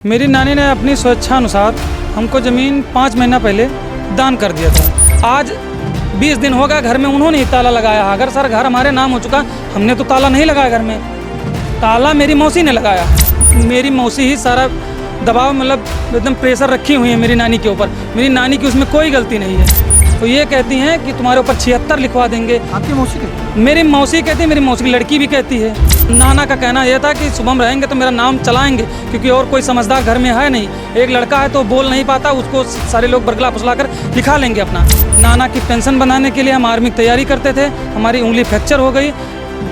मेरी नानी ने अपनी स्वेच्छानुसार हमको ज़मीन 5 महीना पहले दान कर दिया था। आज 20 दिन हो गया घर में उन्होंने ही ताला लगाया। अगर सर घर हमारे नाम हो चुका, हमने तो ताला नहीं लगाया घर में, ताला मेरी मौसी ने लगाया। मेरी मौसी ही सारा दबाव मतलब एकदम प्रेशर रखी हुई है मेरी नानी के ऊपर। मेरी नानी की उसमें कोई गलती नहीं है। तो ये कहती हैं कि तुम्हारे ऊपर 76 लिखवा देंगे। आपकी मौसी कहती? मेरी मौसी कहती है, मेरी मौसी की लड़की भी कहती है। नाना का कहना यह था कि शुभम रहेंगे तो मेरा नाम चलाएंगे, क्योंकि और कोई समझदार घर में है नहीं। एक लड़का है तो बोल नहीं पाता, उसको सारे लोग बरगला फुसला कर लिखा लेंगे अपना। नाना की पेंशन बनाने के लिए हम आर्मी की तैयारी करते थे। हमारी उंगली फ्रैक्चर हो गई,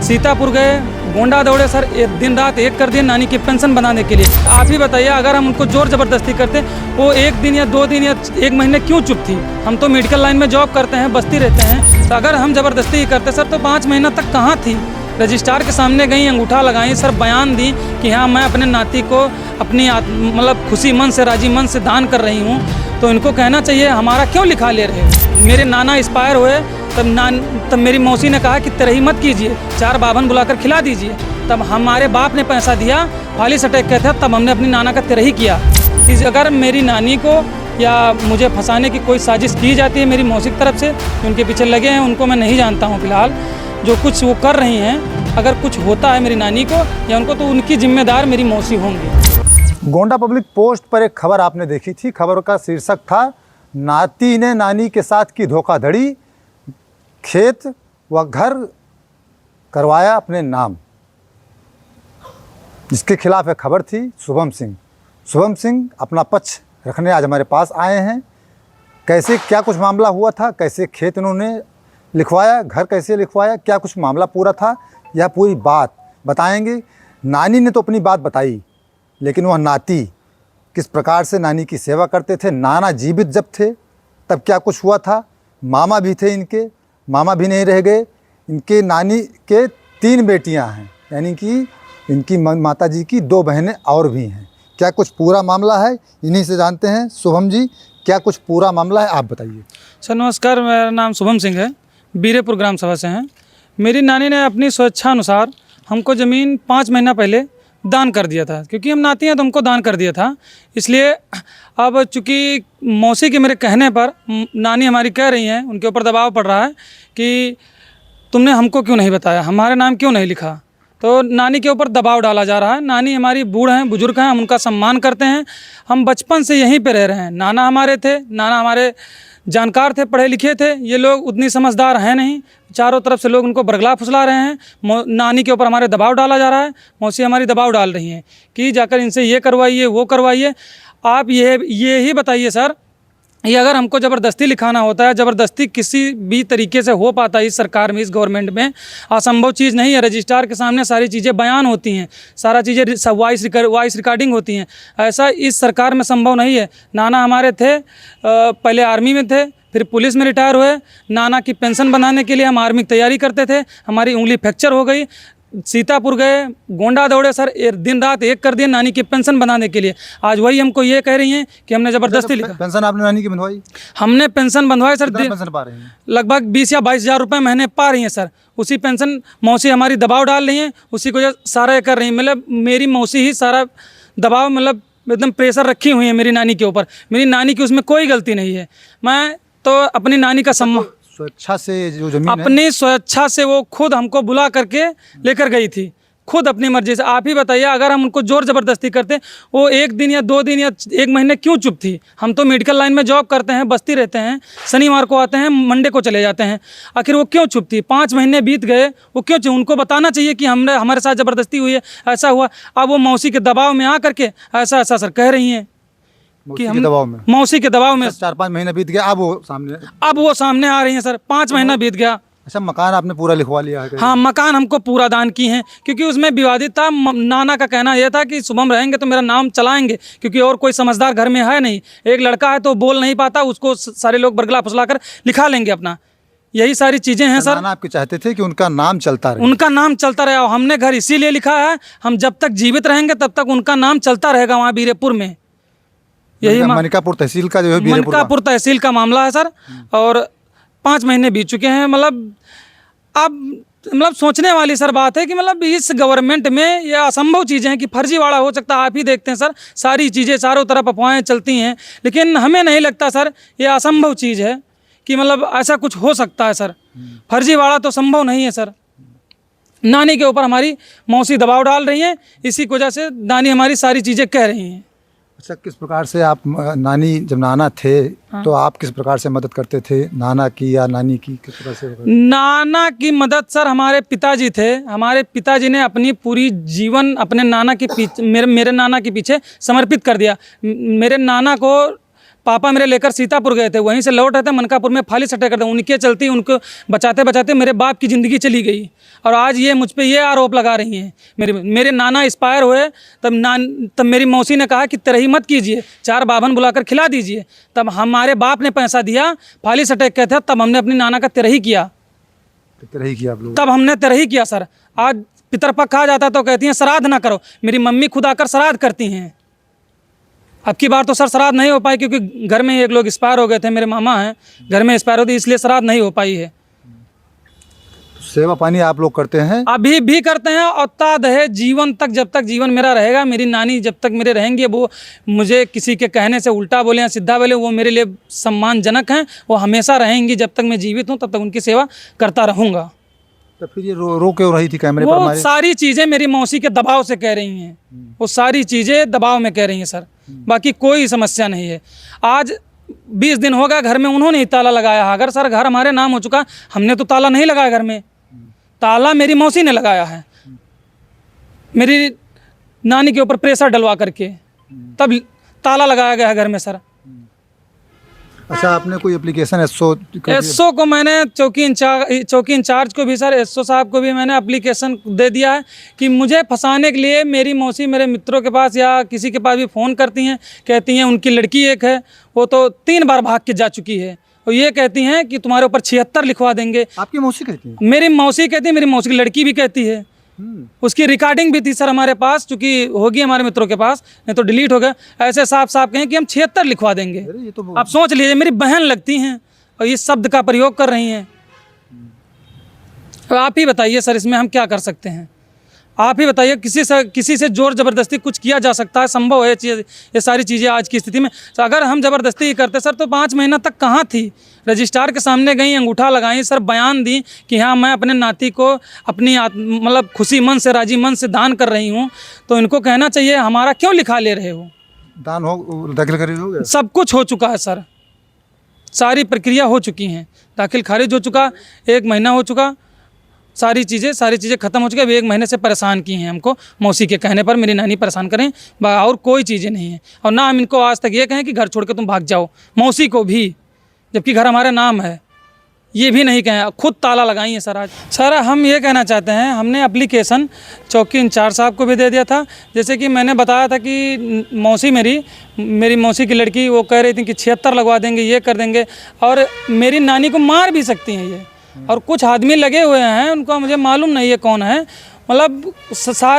सीतापुर गए, गोंडा दौड़े सर, दिन रात एक कर दिए नानी की पेंशन बनाने के लिए। आप ही बताइए, अगर हम उनको जोर ज़बरदस्ती करते, वो 1 दिन या 2 दिन या 1 महीने क्यों चुप थी? हम तो मेडिकल लाइन में जॉब करते हैं, बस्ती रहते हैं। तो अगर हम ज़बरदस्ती करते सर तो 5 महीना तक कहाँ थी? रजिस्ट्रार के सामने गई, अंगूठा लगाई, सर बयान दी कि हाँ मैं अपने नाती को अपनी मतलब खुशी मन से, राजी मन से दान कर रही हूँ। तो इनको कहना चाहिए हमारा क्यों लिखा ले रहे हो? मेरे नाना एक्सपायर हुए तब मेरी मौसी ने कहा कि तेरही मत कीजिए, 4 बावन बुलाकर खिला दीजिए। तब हमारे बाप ने पैसा दिया, फालिस अटैक के थे, तब हमने अपनी नाना का तेरही किया। अगर मेरी नानी को या मुझे फंसाने की कोई साजिश की जाती है मेरी मौसी की तरफ से, उनके पीछे लगे हैं, उनको मैं नहीं जानता हूँ फिलहाल। जो कुछ वो कर रही हैं, अगर कुछ होता है मेरी नानी को या उनको, तो उनकी जिम्मेदार मेरी मौसी होंगी। गोंडा पब्लिक पोस्ट पर एक खबर आपने देखी थी। खबर का शीर्षक था, नाती ने नानी के साथ की धोखाधड़ी, खेत व घर करवाया अपने नाम। जिसके खिलाफ एक खबर थी शुभम सिंह। शुभम सिंह अपना पक्ष रखने आज हमारे पास आए हैं। कैसे क्या कुछ मामला हुआ था, कैसे खेत इन्होंने लिखवाया, घर कैसे लिखवाया, क्या कुछ मामला पूरा था, यह पूरी बात बताएंगे। नानी ने तो अपनी बात बताई, लेकिन वह नाती किस प्रकार से नानी की सेवा करते थे। नाना जीवित जब थे तब क्या कुछ हुआ था। मामा भी थे इनके, मामा भी नहीं रह गए। इनके नानी के 3 बेटियां हैं, यानी कि इनकी माताजी की 2 बहनें और भी हैं। क्या कुछ पूरा मामला है, इन्हीं से जानते हैं। शुभम जी, क्या कुछ पूरा मामला है, आप बताइए। सर नमस्कार, मेरा नाम शुभम सिंह है, बीरेपुर ग्राम सभा से हैं। मेरी नानी ने अपनी स्वेच्छानुसार हमको ज़मीन 5 महीना पहले दान कर दिया था, क्योंकि हम नाती हैं तो हमको दान कर दिया था। इसलिए अब चूँकि मौसी के मेरे कहने पर नानी हमारी कह रही हैं, उनके ऊपर दबाव पड़ रहा है कि तुमने हमको क्यों नहीं बताया, हमारे नाम क्यों नहीं लिखा। तो नानी के ऊपर दबाव डाला जा रहा है। नानी हमारी बूढ़ हैं, बुजुर्ग हैं, हम उनका सम्मान करते हैं। हम बचपन से यहीं पे रह रहे हैं। नाना हमारे थे, नाना हमारे जानकार थे, पढ़े लिखे थे। ये लोग उतनी समझदार हैं नहीं, चारों तरफ से लोग उनको बरगला फुसला रहे हैं। नानी के ऊपर हमारे दबाव डाला जा रहा है। मौसी हमारी दबाव डाल रही हैं कि जाकर इनसे ये करवाइए, वो करवाइए। आप ये ही बताइए सर, ये अगर हमको ज़बरदस्ती लिखाना होता है, ज़बरदस्ती किसी भी तरीके से हो पाता है इस सरकार में, इस गवर्नमेंट में असंभव चीज़ नहीं है। रजिस्ट्रार के सामने सारी चीज़ें बयान होती हैं, सारा चीज़ें वॉइस रिकॉर्डिंग होती हैं। ऐसा इस सरकार में संभव नहीं है। नाना हमारे थे, पहले आर्मी में थे, फिर पुलिस में रिटायर हुए। नाना की पेंशन बनाने के लिए हम आर्मी की तैयारी करते थे। हमारी उंगली फ्रैक्चर हो गई, सीतापुर गए, गोंडा दौड़े सर, दिन रात एक कर दिए नानी की पेंशन बनाने के लिए। आज वही हमको ये कह रही हैं कि हमने ज़बरदस्ती लिखा। पेंशन आपने नानी की बंधवाई? हमने पेंशन बंधवाई सर। पेंशन पा रही हैं? लगभग 20 या 22 हज़ार रुपये महीने पा रही हैं सर। उसी पेंशन मौसी हमारी दबाव डाल रही हैं, उसी को सारा ये कर रही हैं। मतलब मेरी मौसी ही सारा दबाव मतलब एकदम प्रेशर रखी हुई है मेरी नानी के ऊपर। मेरी नानी की उसमें कोई गलती नहीं है। मैं तो अपनी नानी का सम्मान, स्वेच्छा से जो जमीन अपनी स्वेच्छा से वो खुद हमको बुला करके लेकर गई थी, खुद अपनी मर्जी से। आप ही बताइए, अगर हम उनको जोर ज़बरदस्ती करते, वो 1 दिन या 2 दिन या 1 महीने क्यों चुप थी? हम तो मेडिकल लाइन में जॉब करते हैं, बस्ती रहते हैं, शनिवार को आते हैं, मंडे को चले जाते हैं। आखिर वो क्यों चुप थी? 5 महीने बीत गए, वो क्यों चुप? उनको बताना चाहिए कि हमारे साथ ज़बरदस्ती हुई है, ऐसा हुआ। अब वो मौसी के दबाव में आ करके ऐसा सर कह रही हैं कि हम दबाव में, मौसी के दबाव में 4-5 महीने बीत गया, अब वो सामने आ रही हैं सर। 5 महीना बीत गया। अच्छा, मकान आपने पूरा लिखवा लिया है? हाँ, मकान हमको पूरा दान की हैं, क्योंकि उसमें विवादित था। नाना का कहना यह था कि शुभम रहेंगे तो मेरा नाम चलाएंगे, क्योंकि और कोई समझदार घर में है नहीं। एक लड़का है तो बोल नहीं पाता, उसको सारे लोग बरगला फुसला कर लिखा लेंगे अपना। यही सारी चीज़ें हैं सर। नाना आपके चाहते थे कि उनका नाम चलता रहे? उनका नाम चलता रहे। हमने घर इसीलिए लिखा है, हम जब तक जीवित रहेंगे तब तक उनका नाम चलता रहेगा वहाँ बीरेपुर में। यही मनिकापुर तहसील का जो है, मनिकापुर तहसील का मामला है सर। और 5 महीने बीत चुके हैं। मतलब अब मतलब सोचने वाली सर बात है कि मतलब इस गवर्नमेंट में ये असंभव चीज़ें हैं कि फर्जीवाड़ा हो सकता है। आप ही देखते हैं सर, सारी चीज़ें चारों तरफ अफवाहें चलती हैं, लेकिन हमें नहीं लगता सर ये असंभव चीज़ है कि मतलब ऐसा कुछ हो सकता है सर। फर्जीवाड़ा तो संभव नहीं है सर। नानी के ऊपर हमारी मौसी दबाव डाल रही हैं, इसी की वजह से नानी हमारी सारी चीज़ें कह रही हैं। अच्छा, किस प्रकार से आप नानी जब नाना थे तो आप किस प्रकार से मदद करते थे, नाना की या नानी की, किस प्रकार से? नाना की मदद सर हमारे पिताजी थे। हमारे पिताजी ने अपनी पूरी जीवन अपने नाना के पीछे, मेरे नाना के पीछे समर्पित कर दिया। मेरे नाना को पापा मेरे लेकर सीतापुर गए थे, वहीं से लौट रहे थे, मनकापुर में फाली सटे करते, उनके चलती उनको बचाते बचाते मेरे बाप की ज़िंदगी चली गई। और आज ये मुझ पे ये आरोप लगा रही हैं। मेरे नाना एक्सपायर हुए तब मेरी मौसी ने कहा कि तरही मत कीजिए, 4 बाभन बुलाकर खिला दीजिए। तब हमारे बाप ने पैसा दिया, फाली सटे कहते थे, तब हमने अपनी नाना का तरही किया। तरही किया आप लोग? तब हमने तरही किया सर। आज पितरपक्ष आ जाता तो कहती हैं श्राद्ध ना करो। मेरी मम्मी खुद आकर श्राद्ध करती हैं। अब की बार तो सर श्राद्ध नहीं हो पाई क्योंकि घर में एक लोग एक्सपायर हो गए थे, मेरे मामा हैं, घर में एक्सपायर होती, इसलिए श्राद्ध नहीं हो पाई है। सेवा पानी आप लोग करते हैं? अभी भी करते हैं और ताद है जीवन तक, जब तक जीवन मेरा रहेगा। मेरी नानी जब तक मेरे रहेंगे, वो मुझे किसी के कहने से उल्टा बोले या सीधा बोले, वो मेरे लिए सम्मानजनक हैं। वो हमेशा रहेंगी, जब तक मैं जीवित हूँ तब तक उनकी सेवा करता रहूँगा। तो फिर ये रो क्यों रही थी कैमरे पर वो हमारे? सारी चीज़ें मेरी मौसी के दबाव से कह रही हैं। वो सारी चीज़ें दबाव में कह रही हैं सर, बाकी कोई समस्या नहीं है। आज 20 दिन हो गया घर में उन्होंने ही ताला लगाया है। अगर सर घर हमारे नाम हो चुका, हमने तो ताला नहीं लगाया घर में, ताला मेरी मौसी ने लगाया है, मेरी नानी के ऊपर प्रेशर डलवा करके तब ताला लगाया गया है घर में सर। अच्छा, आपने कोई एप्लीकेशन एसओ को मैंने चौकी इंचार्ज को भी सर, एसओ साहब को भी मैंने एप्लीकेशन दे दिया है कि मुझे फंसाने के लिए मेरी मौसी मेरे मित्रों के पास या किसी के पास भी फ़ोन करती हैं, कहती हैं उनकी लड़की एक है, वो तो 3 बार भाग के जा चुकी है, और ये कहती हैं कि तुम्हारे ऊपर 76 लिखवा देंगे। आपकी मौसी कहती है? मेरी मौसी कहती है, मेरी मौसी की लड़की भी कहती है। उसकी रिकॉर्डिंग भी थी सर हमारे पास, चूँकि होगी हमारे मित्रों के पास, नहीं तो डिलीट हो गया। ऐसे साफ साफ कहें कि हम 76 लिखवा देंगे। ये तो आप सोच लीजिए, मेरी बहन लगती हैं और ये शब्द का प्रयोग कर रही हैं। तो आप ही बताइए सर, इसमें हम क्या कर सकते हैं? आप ही बताइए, किसी से जोर ज़बरदस्ती कुछ किया जा सकता है? संभव है ये सारी चीज़ें आज की स्थिति में? तो अगर हम ज़बरदस्ती ही करते सर तो 5 महीना तक कहाँ थी? रजिस्ट्रार के सामने गई, अंगूठा लगाई सर, बयान दी कि हाँ मैं अपने नाती को अपनी मतलब खुशी मन से, राजी मन से दान कर रही हूँ। तो इनको कहना चाहिए हमारा क्यों लिखा ले रहे हो? दान हो दाखिल खारिज हो गया? सब कुछ हो चुका है सर, सारी प्रक्रिया हो चुकी हैं, दाखिल खारिज हो चुका, 1 महीना हो चुका, सारी चीज़ें ख़त्म हो चुकी है। अभी 1 महीने से परेशान की हैं हमको, मौसी के कहने पर मेरी नानी परेशान करें, और कोई चीज़ें नहीं है। और ना हम इनको आज तक ये कहें कि घर छोड़ के तुम भाग जाओ, मौसी को भी, जबकि घर हमारे नाम है, ये भी नहीं कहें। खुद ताला लगाई है सर आज। सर हम ये कहना चाहते हैं, हमने एप्लीकेशन चौकी इंचार्ज साहब को भी दे दिया था। जैसे कि मैंने बताया था कि मौसी मेरी मौसी की लड़की वो कह रही थी कि 76 लगवा देंगे, ये कर देंगे, और मेरी नानी को मार भी सकती हैं ये। और कुछ आदमी लगे हुए हैं, उनको मुझे मालूम नहीं है कौन है, मतलब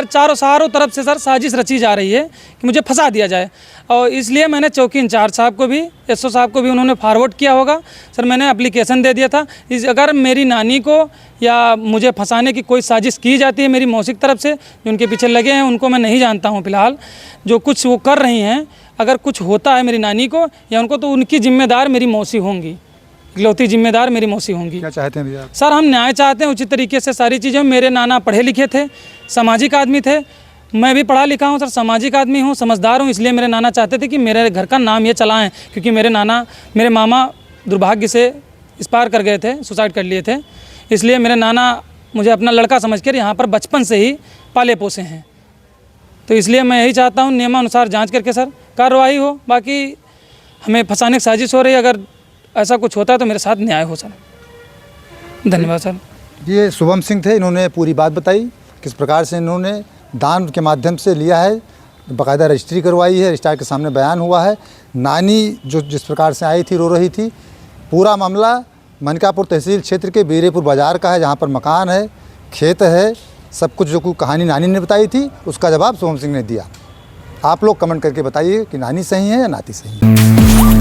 चारों तरफ से सर साजिश रची जा रही है कि मुझे फंसा दिया जाए। और इसलिए मैंने चौकी इंचार्ज साहब को भी, एसओ साहब को भी उन्होंने फॉरवर्ड किया होगा सर, मैंने एप्लीकेशन दे दिया था। अगर मेरी नानी को या मुझे फंसाने की कोई साजिश की जाती है मेरी मौसी की तरफ से, जो उनके पीछे लगे हैं, उनको मैं नहीं जानता हूँ फिलहाल, जो कुछ वो कर रही हैं, अगर कुछ होता है मेरी नानी को या उनको, तो उनकी जिम्मेदार मेरी मौसी होंगी, इकलौती जिम्मेदार मेरी मौसी होंगी। क्या चाहते हैं भैया? सर हम न्याय चाहते हैं उचित तरीके से सारी चीज़ें। मेरे नाना पढ़े लिखे थे, सामाजिक आदमी थे, मैं भी पढ़ा लिखा हूँ सर, सामाजिक आदमी हूँ, समझदार हूँ। इसलिए मेरे नाना चाहते थे कि मेरे घर का नाम ये चलाएं, क्योंकि मेरे मामा दुर्भाग्य से एक्सपायर कर गए थे, सुसाइड कर लिए थे। इसलिए मेरे नाना मुझे अपना लड़का समझकर यहाँ पर बचपन से ही पाले पोसे हैं। तो इसलिए मैं यही चाहता हूँ नियमानुसार जाँच करके सर कार्रवाई हो। बाकी हमें फंसाने की साजिश हो रही है, अगर ऐसा कुछ होता है तो मेरे साथ न्याय हो सर। धन्यवाद सर। ये शुभम सिंह थे, इन्होंने पूरी बात बताई किस प्रकार से इन्होंने दान के माध्यम से लिया है, बाकायदा रजिस्ट्री करवाई है, रजिस्ट्रार के सामने बयान हुआ है। नानी जो जिस प्रकार से आई थी, रो रही थी। पूरा मामला मनकापुर तहसील क्षेत्र के बीरेपुर बाज़ार का है, जहाँ पर मकान है, खेत है, सब कुछ जो कहानी नानी ने बताई थी उसका जवाब शुभम सिंह ने दिया। आप लोग कमेंट करके बताइए कि नानी सही है या नाती सही है।